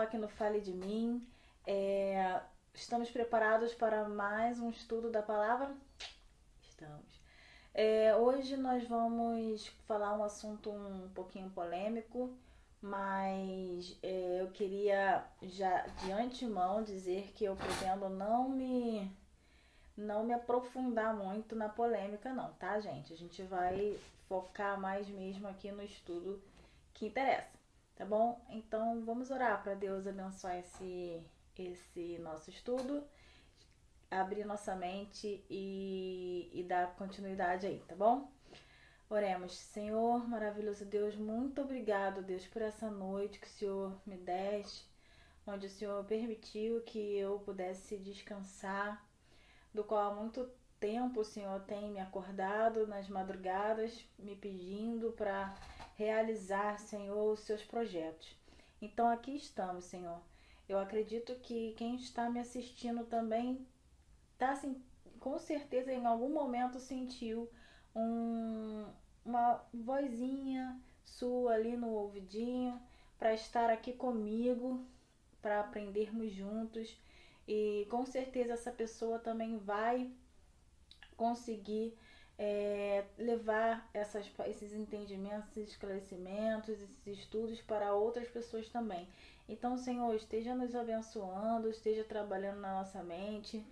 aqui no Fale de Mim. Estamos preparados para mais um estudo da palavra? Estamos. Hoje nós vamos falar um assunto um pouquinho polêmico, mas eu queria já de antemão dizer que eu pretendo não me aprofundar muito na polêmica não, tá, gente? A gente vai focar mais mesmo aqui no estudo que interessa, tá bom? Então vamos orar para Deus abençoar esse nosso estudo, abrir nossa mente e dar continuidade aí, tá bom? Oremos. Senhor, maravilhoso Deus, muito obrigado, Deus, por essa noite que o Senhor me deste, onde o Senhor permitiu que eu pudesse descansar, do qual há muito tempo o Senhor tem me acordado nas madrugadas, me pedindo para realizar, Senhor, os seus projetos. Então aqui estamos, Senhor. Eu acredito que quem está me assistindo também tá assim, com certeza em algum momento sentiu uma vozinha sua ali no ouvidinho para estar aqui comigo, para aprendermos juntos. E com certeza essa pessoa também vai conseguir levar esses entendimentos, esses esclarecimentos, esses estudos para outras pessoas também. Então, Senhor, esteja nos abençoando, esteja trabalhando na nossa mente,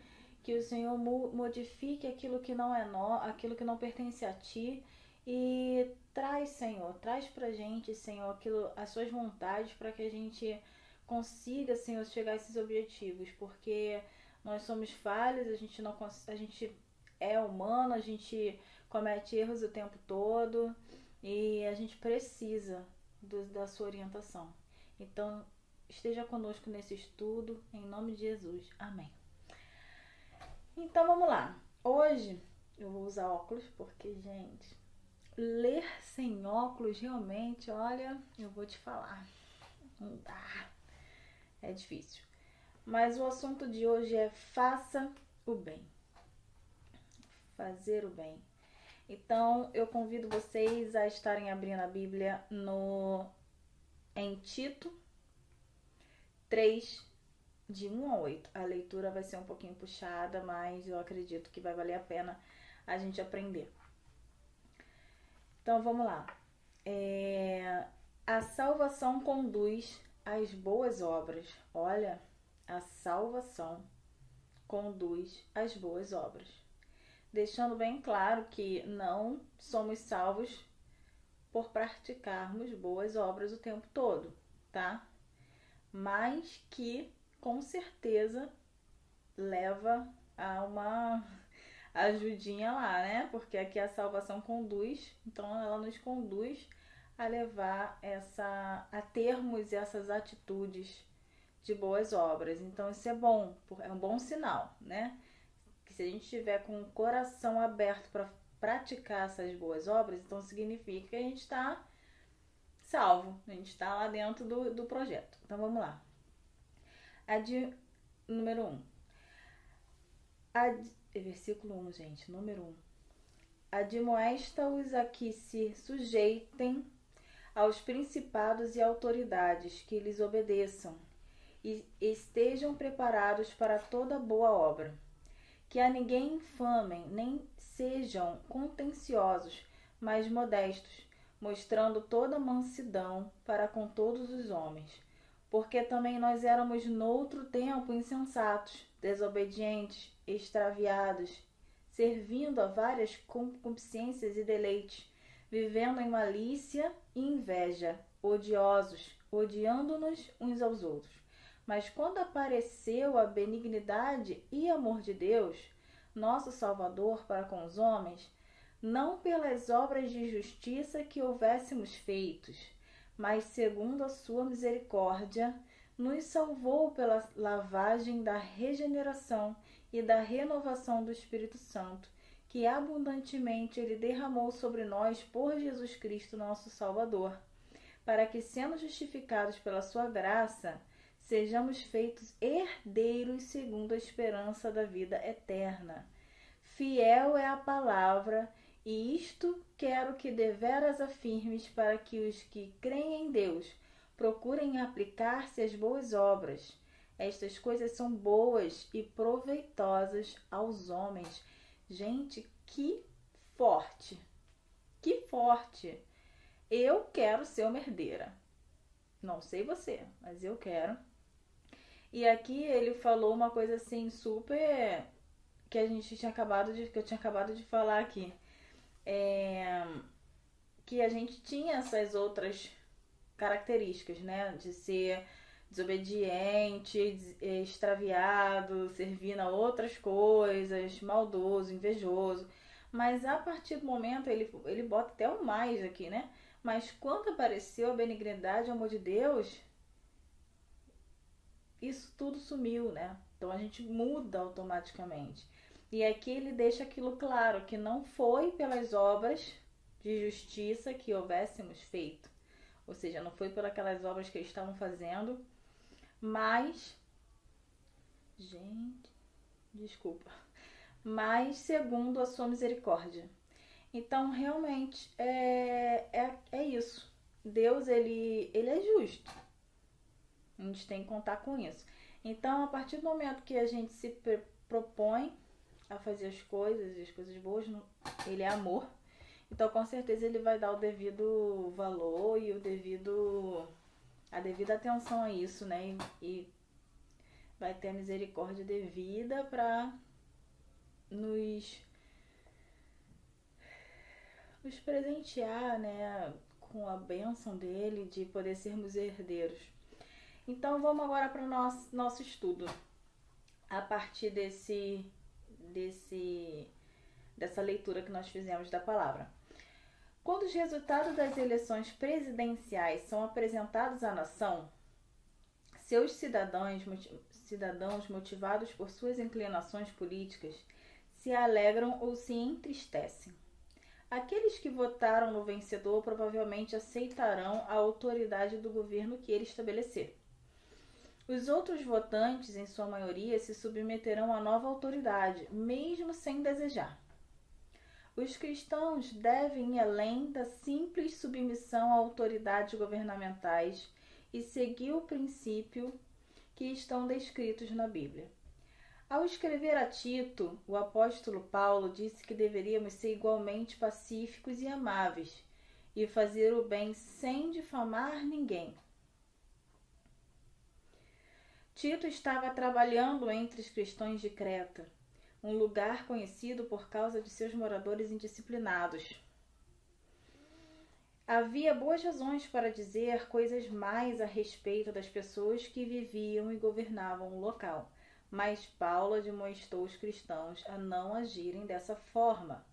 que o Senhor modifique aquilo que não é aquilo que não pertence a Ti, e traz, Senhor, traz pra gente, Senhor, as suas vontades para que a gente consiga, Senhor, chegar a esses objetivos, porque nós somos falhos, a gente é humano, a gente comete erros o tempo todo e a gente precisa da sua orientação. Então, esteja conosco nesse estudo, em nome de Jesus. Amém. Então, vamos lá. Hoje eu vou usar óculos porque, gente, ler sem óculos realmente, olha, eu vou te falar, não dá, é difícil. Mas o assunto de hoje é faça o bem. Fazer o bem. Então, eu convido vocês a estarem abrindo a Bíblia em Tito 3, de 1 a 8. A leitura vai ser um pouquinho puxada, mas eu acredito que vai valer a pena a gente aprender. Então, vamos lá. A salvação conduz às boas obras. Olha, a salvação conduz às boas obras. Deixando bem claro que não somos salvos por praticarmos boas obras o tempo todo, tá? Mas que, com certeza, leva a uma ajudinha lá, né? Porque aqui a salvação conduz, então ela nos conduz a levar a termos essas atitudes de boas obras. Então isso é bom, é um bom sinal, né? Que se a gente estiver com o coração aberto para praticar essas boas obras, então significa que a gente está salvo, a gente está lá dentro do projeto. Então vamos lá. Número 1. Versículo 1, gente, número 1. Admoesta-os a que se sujeitem aos principados e autoridades, que lhes obedeçam e estejam preparados para toda boa obra. Que a ninguém infamem, nem sejam contenciosos, mas modestos, mostrando toda mansidão para com todos os homens. Porque também nós éramos noutro tempo insensatos, desobedientes, extraviados, servindo a várias concupiscências e deleites, vivendo em malícia e inveja, odiosos, odiando-nos uns aos outros. Mas quando apareceu a benignidade e amor de Deus, nosso Salvador para com os homens, não pelas obras de justiça que houvéssemos feitos, mas segundo a sua misericórdia, nos salvou pela lavagem da regeneração e da renovação do Espírito Santo, que abundantemente Ele derramou sobre nós por Jesus Cristo, nosso Salvador, para que, sendo justificados pela sua graça, sejamos feitos herdeiros segundo a esperança da vida eterna. Fiel é a palavra, e isto quero que deveras afirmes, para que os que creem em Deus procurem aplicar-se às boas obras. Estas coisas são boas e proveitosas aos homens. Gente, que forte! Que forte! Eu quero ser uma herdeira. Não sei você, mas eu quero. E aqui ele falou uma coisa assim super que que eu tinha acabado de falar aqui. Que a gente tinha essas outras características, né? De ser desobediente, extraviado, servindo a outras coisas, maldoso, invejoso. Mas a partir do momento, ele bota até o mais aqui, né? Mas quando apareceu a benignidade e o amor de Deus, isso tudo sumiu, né? Então a gente muda automaticamente. E aqui ele deixa aquilo claro, que não foi pelas obras de justiça que houvéssemos feito. Ou seja, não foi pelas aquelas obras que eles estavam fazendo, mas... Gente, desculpa. Mas segundo a sua misericórdia. Então, realmente, é isso. Deus, ele é justo. A gente tem que contar com isso. Então, a partir do momento que a gente se propõe a fazer as coisas boas, ele é amor. Então, com certeza, ele vai dar o devido valor e a devida atenção a isso, né? E vai ter a misericórdia devida para nos presentear, né? Com a bênção dele de poder sermos herdeiros. Então, vamos agora para o nosso estudo. A partir dessa leitura que nós fizemos da palavra. Quando os resultados das eleições presidenciais são apresentados à nação, seus cidadãos motivados por suas inclinações políticas se alegram ou se entristecem. Aqueles que votaram no vencedor provavelmente aceitarão a autoridade do governo que ele estabelecer. Os outros votantes, em sua maioria, se submeterão à nova autoridade, mesmo sem desejar. Os cristãos devem ir além da simples submissão a autoridades governamentais e seguir o princípio que estão descritos na Bíblia. Ao escrever a Tito, o apóstolo Paulo disse que deveríamos ser igualmente pacíficos e amáveis e fazer o bem sem difamar ninguém. Tito estava trabalhando entre os cristãos de Creta, um lugar conhecido por causa de seus moradores indisciplinados. Havia boas razões para dizer coisas mais a respeito das pessoas que viviam e governavam o local, mas Paulo admoestou os cristãos a não agirem dessa forma.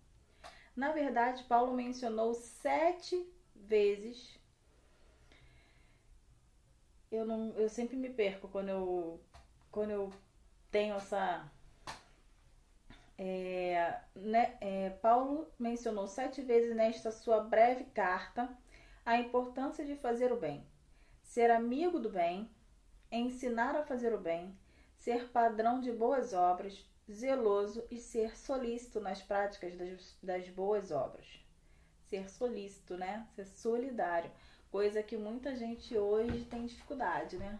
Na verdade, Paulo mencionou 7 vezes. Eu sempre me perco quando eu tenho essa... Paulo mencionou 7 vezes nesta sua breve carta a importância de fazer o bem, ser amigo do bem, ensinar a fazer o bem, ser padrão de boas obras, zeloso e ser solícito nas práticas das boas obras. Ser solícito, né? Ser solidário. Coisa que muita gente hoje tem dificuldade, né?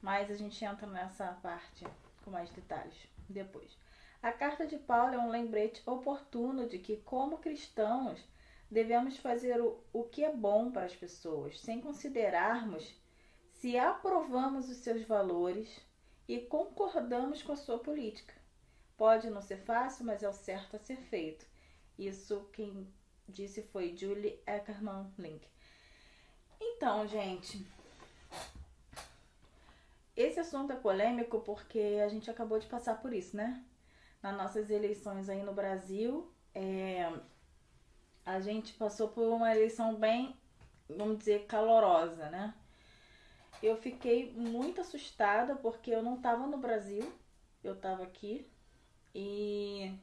Mas a gente entra nessa parte com mais detalhes depois. A carta de Paulo é um lembrete oportuno de que, como cristãos, devemos fazer o que é bom para as pessoas, sem considerarmos se aprovamos os seus valores e concordamos com a sua política. Pode não ser fácil, mas é o certo a ser feito. Isso quem disse foi Julie Eckerman Link. Então, gente, esse assunto é polêmico porque a gente acabou de passar por isso, né? Nas nossas eleições aí no Brasil, a gente passou por uma eleição bem, vamos dizer, calorosa, né? Eu fiquei muito assustada porque eu não estava no Brasil, eu estava aqui e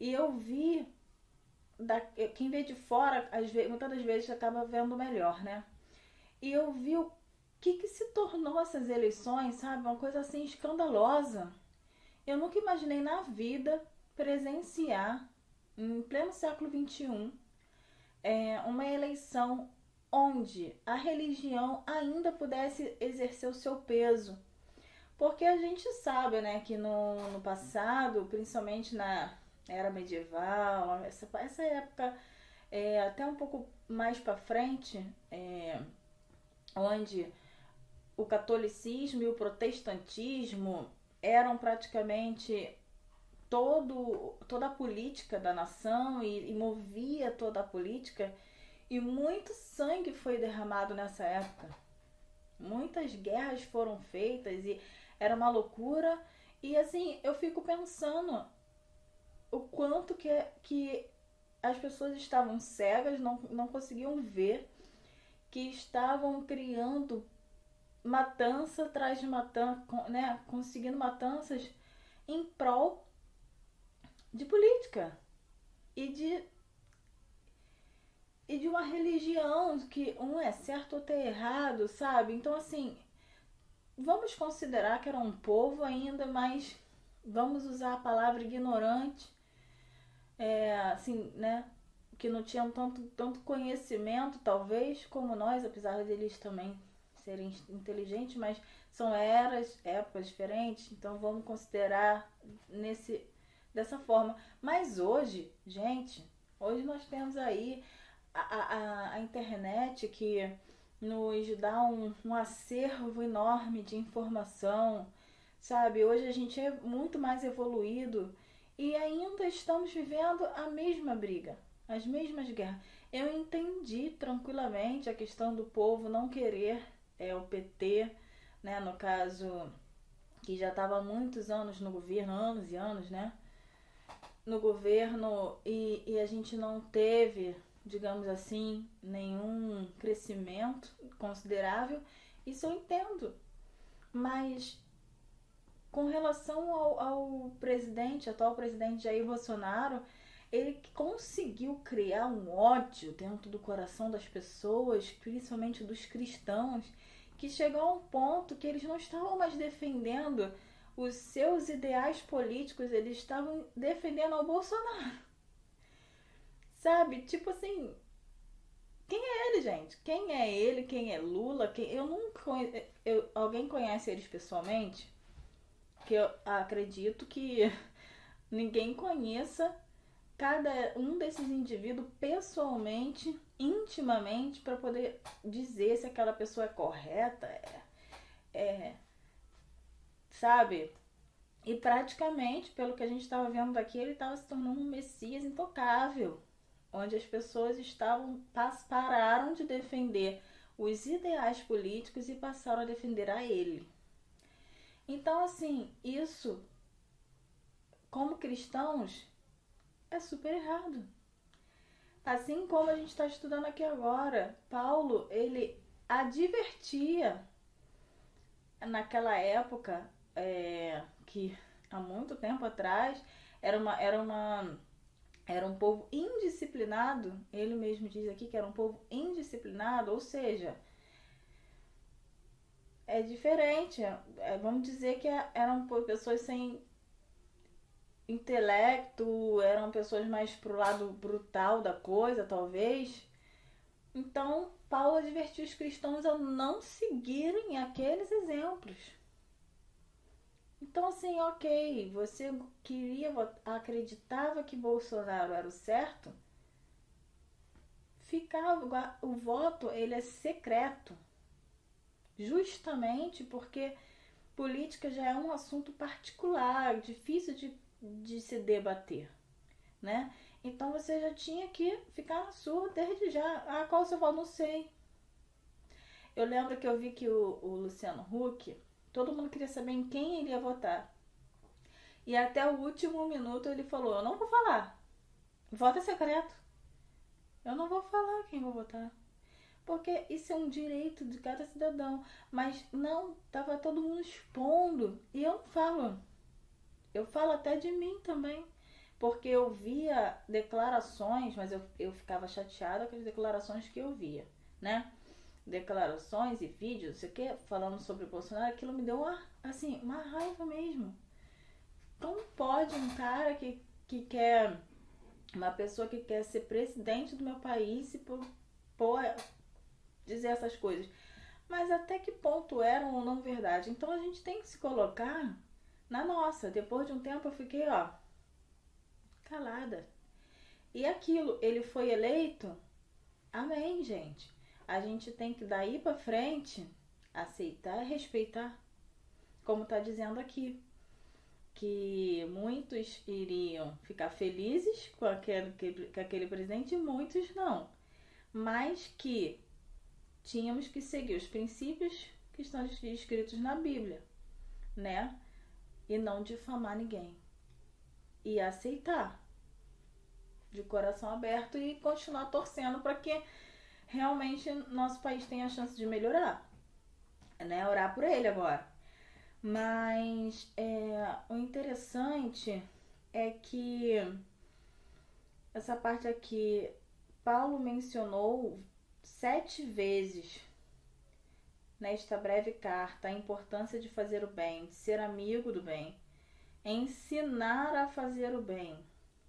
eu vi, quem vê de fora, muitas das vezes acaba vendo melhor, né? E eu vi o que se tornou essas eleições, sabe? Uma coisa assim escandalosa. Eu nunca imaginei na vida presenciar, em pleno século XXI, uma eleição onde a religião ainda pudesse exercer o seu peso. Porque a gente sabe, né, que no passado, principalmente na era medieval, essa época até um pouco mais para frente, onde o catolicismo e o protestantismo eram praticamente toda a política da nação e movia toda a política, e muito sangue foi derramado nessa época. Muitas guerras foram feitas e era uma loucura. E assim, eu fico pensando o quanto que as pessoas estavam cegas, não conseguiam ver que estavam criando matança atrás de matança, né? Conseguindo matanças em prol de política e de uma religião que um é certo ou outro é errado, sabe? Então, assim, vamos considerar que era um povo ainda, mas vamos usar a palavra ignorante, assim, né? Que não tinham tanto conhecimento, talvez, como nós, apesar deles também serem inteligentes, mas são épocas diferentes, então vamos considerar dessa forma. Mas hoje, gente, hoje nós temos aí a internet que nos dá um acervo enorme de informação, sabe? Hoje a gente é muito mais evoluído e ainda estamos vivendo a mesma briga, as mesmas guerras. Eu entendi tranquilamente a questão do povo não querer o PT, né? No caso, que já estava há muitos anos no governo, anos e anos, né? No governo e a gente não teve, digamos assim, nenhum crescimento considerável. Isso eu entendo. Mas com relação ao atual presidente Jair Bolsonaro, ele conseguiu criar um ódio dentro do coração das pessoas, principalmente dos cristãos, que chegou a um ponto que eles não estavam mais defendendo os seus ideais políticos, eles estavam defendendo ao Bolsonaro. Sabe? Tipo assim, quem é ele, gente? Quem é ele? Quem é Lula? Eu nunca conheço. Alguém conhece eles pessoalmente? Que eu acredito que ninguém conheça cada um desses indivíduos pessoalmente, intimamente, para poder dizer se aquela pessoa é correta, sabe? E praticamente, pelo que a gente estava vendo daqui, ele estava se tornando um messias intocável, onde as pessoas pararam de defender os ideais políticos e passaram a defender a ele. Então, assim, isso, como cristãos, é super errado. Assim como a gente está estudando aqui agora, Paulo, ele advertia naquela época, que há muito tempo atrás era um povo indisciplinado. Ele mesmo diz aqui que era um povo indisciplinado, ou seja, é diferente. Vamos dizer que eram pessoas sem intelecto, eram pessoas mais pro lado brutal da coisa, talvez. Então, Paulo advertiu os cristãos a não seguirem aqueles exemplos. Então, assim, ok, você acreditava que Bolsonaro era o certo, o voto, ele é secreto. Justamente porque política já é um assunto particular, difícil de se debater, né? Então você já tinha que ficar na sua desde já. Qual você voto? Não sei. Eu lembro que eu vi que o Luciano Huck, todo mundo queria saber em quem ele ia votar. E até o último minuto ele falou, eu não vou falar. Voto é secreto. Eu não vou falar quem vou votar. Porque isso é um direito de cada cidadão. Mas não, tava todo mundo expondo. E eu não falo. Eu falo até de mim também. Porque eu via declarações, mas eu ficava chateada com as declarações que eu via, né? Declarações e vídeos, sei que, falando sobre o Bolsonaro, aquilo me deu uma raiva mesmo. Como pode um cara que quer, uma pessoa que quer ser presidente do meu país, se pôr dizer essas coisas. Mas até que ponto eram ou não verdade? Então a gente tem que se colocar na nossa. Depois de um tempo eu fiquei, calada. E aquilo, ele foi eleito? Amém, gente. A gente tem que daí pra frente aceitar e respeitar. Como tá dizendo aqui. Que muitos iriam ficar felizes com aquele presidente e muitos não. Mas que tínhamos que seguir os princípios que estão escritos na Bíblia, né? E não difamar ninguém. E aceitar de coração aberto e continuar torcendo para que realmente nosso país tenha a chance de melhorar, né? Orar por ele agora. Mas o interessante é que essa parte aqui, Paulo mencionou 7 vezes nesta breve carta a importância de fazer o bem, de ser amigo do bem, ensinar a fazer o bem,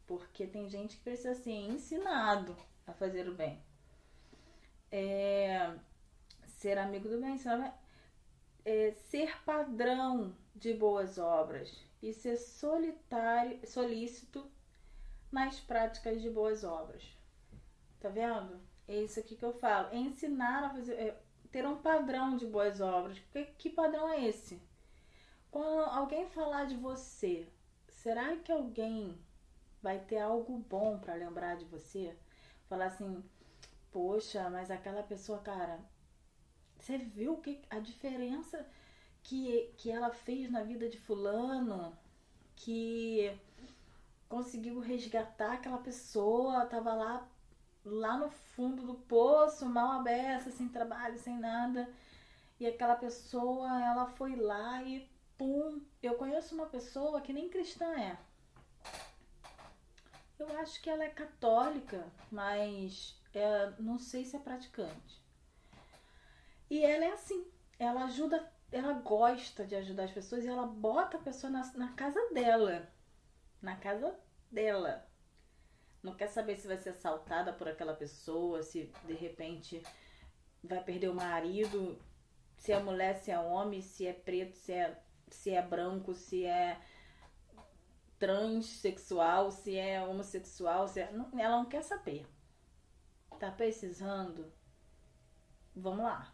porque tem gente que precisa ser ensinado a fazer o bem. Ser amigo do bem, ser padrão de boas obras e ser solícito nas práticas de boas obras. Tá vendo? É isso aqui que eu falo. Ensinar a fazer, ter um padrão de boas obras. Que padrão é esse? Quando alguém falar de você, será que alguém vai ter algo bom para lembrar de você? Falar assim, poxa, mas aquela pessoa, cara, você viu a diferença que ela fez na vida de fulano? Que conseguiu resgatar aquela pessoa, tava lá no fundo do poço, mal à beça, sem trabalho, sem nada. E aquela pessoa, ela foi lá e pum. Eu conheço uma pessoa que nem cristã é. Eu acho que ela é católica, mas não sei se é praticante. E ela é assim, ela ajuda, ela gosta de ajudar as pessoas e ela bota a pessoa na casa dela. Na casa dela. Não quer saber se vai ser assaltada por aquela pessoa, se de repente vai perder o marido, se é mulher, se é homem, se é preto, se é branco, se é transexual, se é homossexual, ela não quer saber. Tá precisando? Vamos lá.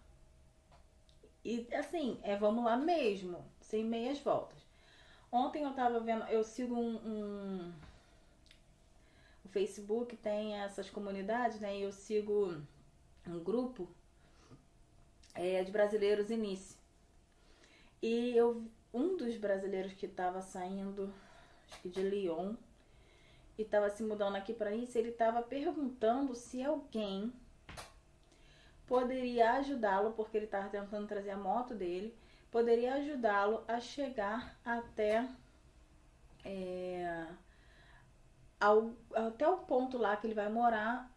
E assim, vamos lá mesmo, sem meias voltas. Ontem eu tava vendo, eu sigo o Facebook tem essas comunidades, né? E eu sigo um grupo de brasileiros em Nice. E um dos brasileiros que tava saindo, acho que de Lyon, e tava se mudando aqui para Nice, ele tava perguntando se alguém poderia ajudá-lo, porque ele estava tentando trazer a moto dele, poderia ajudá-lo a chegar até até o ponto lá que ele vai morar,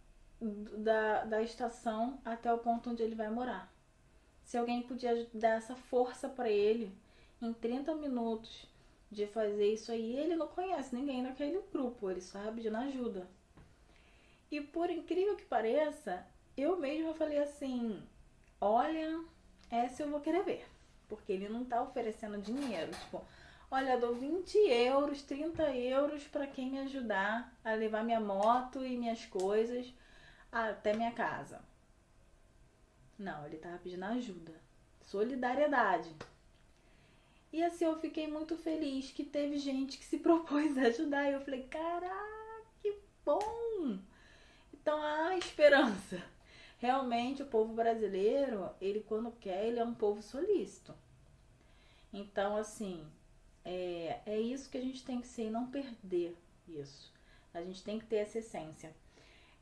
da estação até o ponto onde ele vai morar. Se alguém podia dar essa força para ele em 30 minutos de fazer isso aí, ele não conhece ninguém naquele grupo, ele só pedindo ajuda. E por incrível que pareça, eu mesma falei assim, olha, essa eu vou querer ver. Porque ele não tá oferecendo dinheiro. Tipo, olha, eu dou 20 euros, 30 euros pra quem me ajudar a levar minha moto e minhas coisas até minha casa. Não, ele tava pedindo ajuda. Solidariedade. E assim, eu fiquei muito feliz que teve gente que se propôs a ajudar. E eu falei, caraca, que bom! Então há esperança. Realmente o povo brasileiro, ele quando quer, ele é um povo solícito. Então assim, é isso que a gente tem que ser e não perder isso. A gente tem que ter essa essência.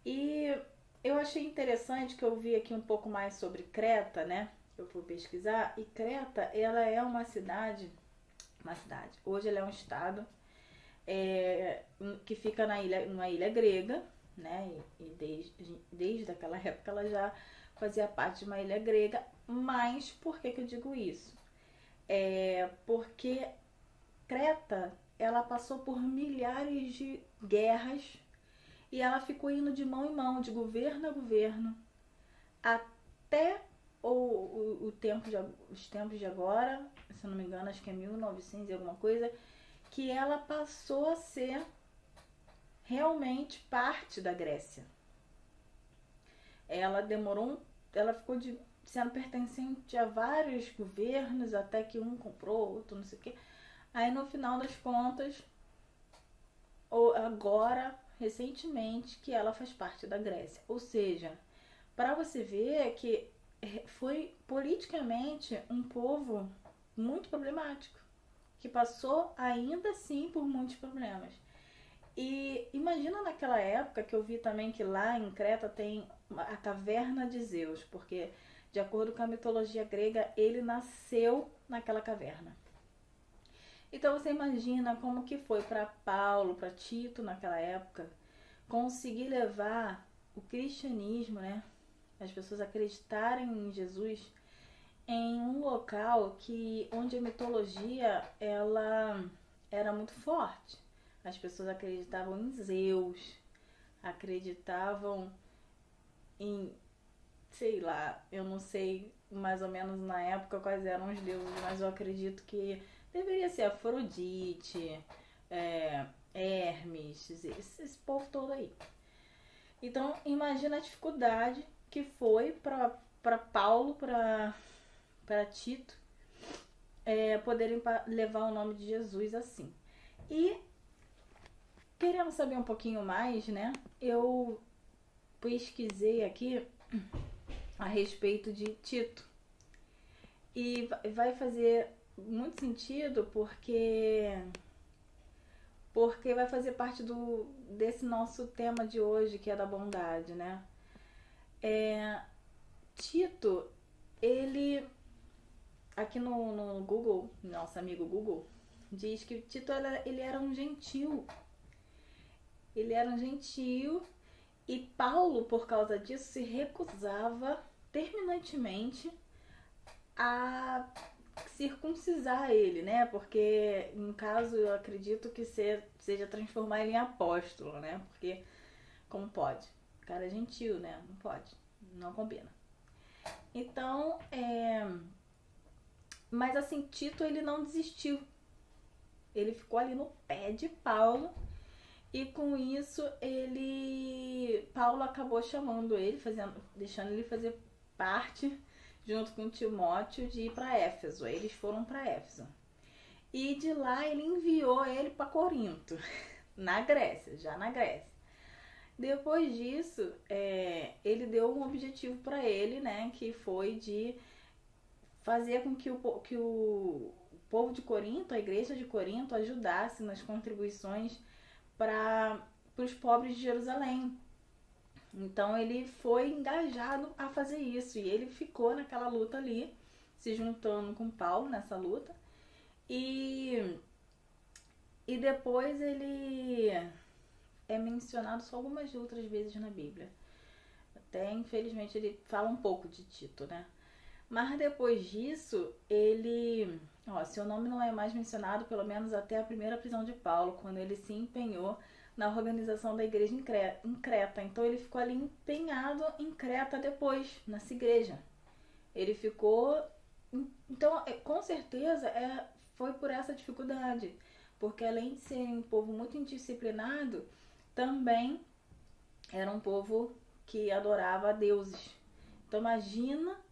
E eu achei interessante que eu vi aqui um pouco mais sobre Creta, né? Eu fui pesquisar e Creta, ela é uma cidade, hoje ela é um estado que fica numa ilha grega, né? E desde aquela época ela já fazia parte de uma ilha grega. Mas por que eu digo isso? Porque Creta, ela passou por milhares de guerras e ela ficou indo de mão em mão, de governo a governo, até os tempos de agora, se eu não me engano, acho que é 1900 e alguma coisa, que ela passou a ser realmente parte da Grécia. Ela ela ficou sendo pertencente a vários governos, até que um comprou, outro não sei o quê. Aí no final das contas, agora, recentemente, que ela faz parte da Grécia. Ou seja, para você ver que foi politicamente um povo muito problemático, que passou ainda assim por muitos problemas. E imagina naquela época, que eu vi também que lá em Creta tem a caverna de Zeus, porque de acordo com a mitologia grega, ele nasceu naquela caverna. Então você imagina como que foi para Paulo, para Tito naquela época, conseguir levar o cristianismo, né, as pessoas acreditarem em Jesus em um local onde a mitologia ela era muito forte. As pessoas acreditavam em Zeus, acreditavam em, sei lá, eu não sei mais ou menos na época quais eram os deuses, mas eu acredito que deveria ser Afrodite, Hermes, esse povo todo aí. Então imagina a dificuldade que foi para Paulo, para Tito, poderem levar o nome de Jesus assim. E querendo saber um pouquinho mais, né? Eu pesquisei aqui a respeito de Tito. E vai fazer muito sentido porque vai fazer parte desse nosso tema de hoje, que é da bondade, né? Tito, ele, aqui no Google, nosso amigo Google, diz que Tito ele era um gentil. Ele era um gentil e Paulo, por causa disso, se recusava terminantemente a circuncisar ele, né? Porque, em caso, eu acredito que seja transformar ele em apóstolo, né? Porque, como pode? O cara é gentil, né? Não pode. Não combina. Então, mas assim, Tito, ele não desistiu. Ele ficou ali no pé de Paulo. E com isso, Paulo acabou chamando ele, deixando ele fazer parte, junto com Timóteo, de ir para Éfeso. Eles foram para Éfeso. E de lá ele enviou ele para Corinto, na Grécia, já na Grécia. Depois disso, ele deu um objetivo para ele, né, que foi de fazer com que o povo de Corinto, a igreja de Corinto, ajudasse nas contribuições para os pobres de Jerusalém. Então ele foi engajado a fazer isso e ele ficou naquela luta ali, se juntando com Paulo nessa luta. E depois ele é mencionado só algumas outras vezes na Bíblia. Até, infelizmente, ele fala um pouco de Tito, né? Mas depois disso, seu nome não é mais mencionado, pelo menos até a primeira prisão de Paulo, quando ele se empenhou na organização da igreja em Creta. Então ele ficou ali empenhado em Creta depois, nessa igreja. Ele ficou... Então, com certeza, foi por essa dificuldade. Porque além de ser um povo muito indisciplinado, também era um povo que adorava a deuses. Então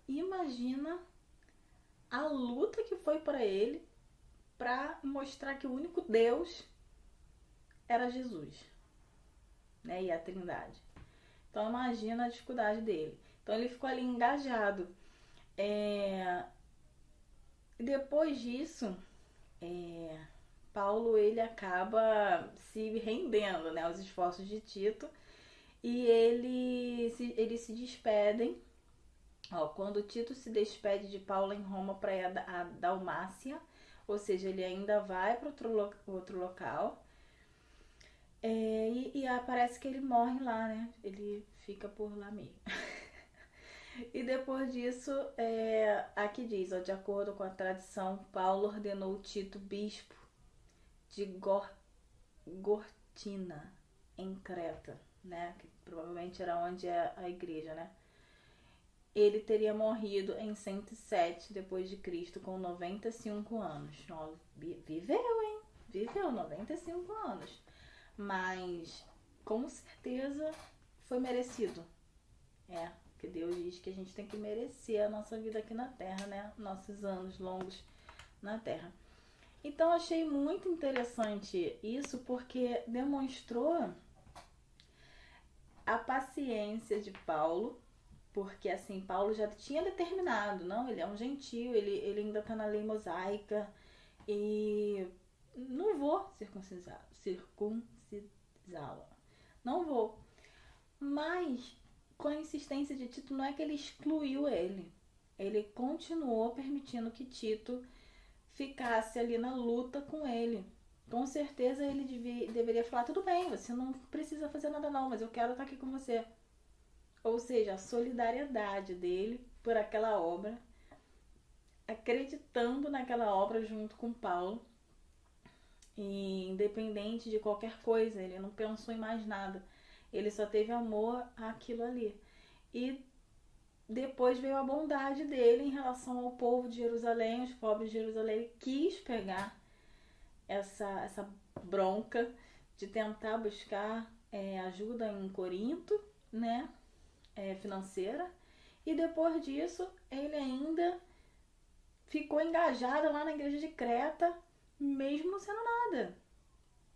imagina a luta que foi para ele para mostrar que o único Deus era Jesus, né? E a Trindade. Então imagina a dificuldade dele. Então ele ficou ali engajado. E depois disso, Paulo ele acaba se rendendo, né, aos esforços de Tito, e eles se despedem. Quando Tito se despede de Paulo em Roma para ir a Dalmácia, ou seja, ele ainda vai para outro local, e parece que ele morre lá, né? Ele fica por lá mesmo. E depois disso, aqui diz, de acordo com a tradição, Paulo ordenou Tito bispo de Gortina, em Creta, né? Que provavelmente era onde é a igreja, né? ele teria morrido em 107 depois de Cristo, com 95 anos. Viveu, hein? Viveu 95 anos. Mas, com certeza, foi merecido. Porque Deus diz que a gente tem que merecer a nossa vida aqui na Terra, né? Nossos anos longos na Terra. Então, achei muito interessante isso, porque demonstrou a paciência de Paulo, porque assim, Paulo já tinha determinado, não, ele é um gentio, ele ainda está na lei mosaica e não vou circuncidá-lo, não vou. Mas com a insistência de Tito, não é que ele excluiu ele continuou permitindo que Tito ficasse ali na luta com ele. Com certeza ele deveria falar, tudo bem, você não precisa fazer nada não, mas eu quero estar aqui com você. Ou seja, a solidariedade dele por aquela obra, acreditando naquela obra junto com Paulo, e independente de qualquer coisa, ele não pensou em mais nada, ele só teve amor àquilo ali. E depois veio a bondade dele em relação ao povo de Jerusalém, os pobres de Jerusalém. Ele quis pegar essa bronca de tentar buscar ajuda em Corinto, né, financeira, e depois disso ele ainda ficou engajado lá na igreja de Creta, mesmo não sendo nada,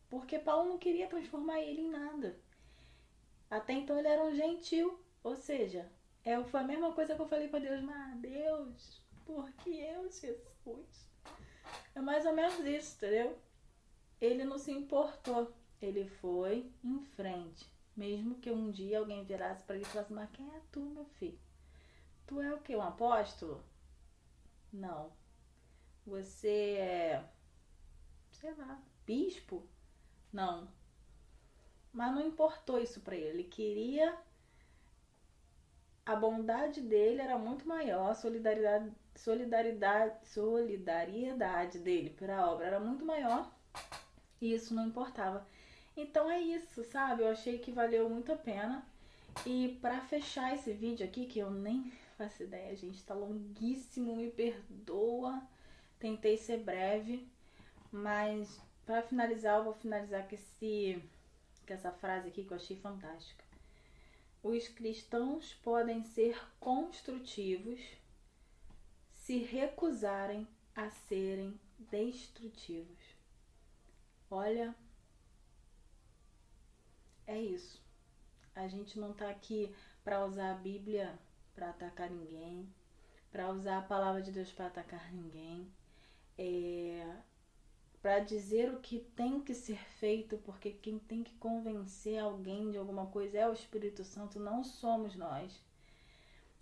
porque Paulo não queria transformar ele em nada. Até então ele era um gentil, ou seja, foi a mesma coisa que eu falei para Deus, mas Deus, por que eu, Jesus? É mais ou menos isso, entendeu? Ele não se importou, ele foi em frente. Mesmo que um dia alguém virasse para ele e falasse, mas quem é tu, meu filho? Tu é o quê? Um apóstolo? Não. Você é, sei lá, bispo? Não. Mas não importou isso para ele. Ele queria, a bondade dele era muito maior, a solidariedade dele pela obra era muito maior, e isso não importava. Então é isso, sabe? Eu achei que valeu muito a pena. E pra fechar esse vídeo aqui, que eu nem faço ideia, gente, tá longuíssimo, me perdoa. Tentei ser breve, mas pra finalizar, eu vou finalizar com essa frase aqui que eu achei fantástica. Os cristãos podem ser construtivos se recusarem a serem destrutivos. Olha, é isso. A gente não tá aqui para usar a Bíblia para atacar ninguém, para usar a palavra de Deus para atacar ninguém, para dizer o que tem que ser feito, porque quem tem que convencer alguém de alguma coisa é o Espírito Santo, não somos nós.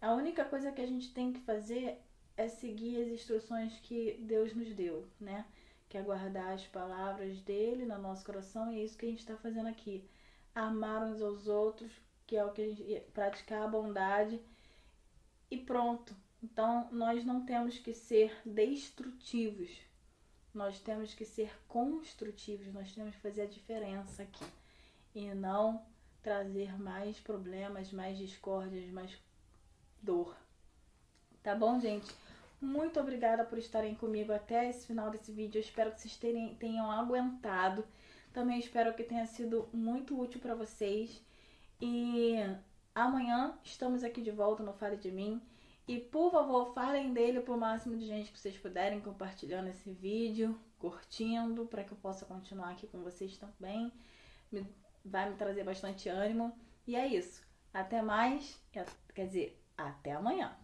A única coisa que a gente tem que fazer é seguir as instruções que Deus nos deu, né? Que é guardar as palavras dele no nosso coração, e é isso que a gente está fazendo aqui. Amar uns aos outros, que é o que a gente praticar a bondade, e pronto. Então nós não temos que ser destrutivos, nós temos que ser construtivos, nós temos que fazer a diferença aqui e não trazer mais problemas, mais discórdias, mais dor. Tá bom, gente? Muito obrigada por estarem comigo até esse final desse vídeo. Eu espero que vocês tenham aguentado. Também espero que tenha sido muito útil para vocês. E amanhã estamos aqui de volta no Fale de Mim. E por favor, falem dele pro máximo de gente que vocês puderem, compartilhando esse vídeo, curtindo, para que eu possa continuar aqui com vocês também. Vai me trazer bastante ânimo. E é isso. Até mais. Quer dizer, até amanhã.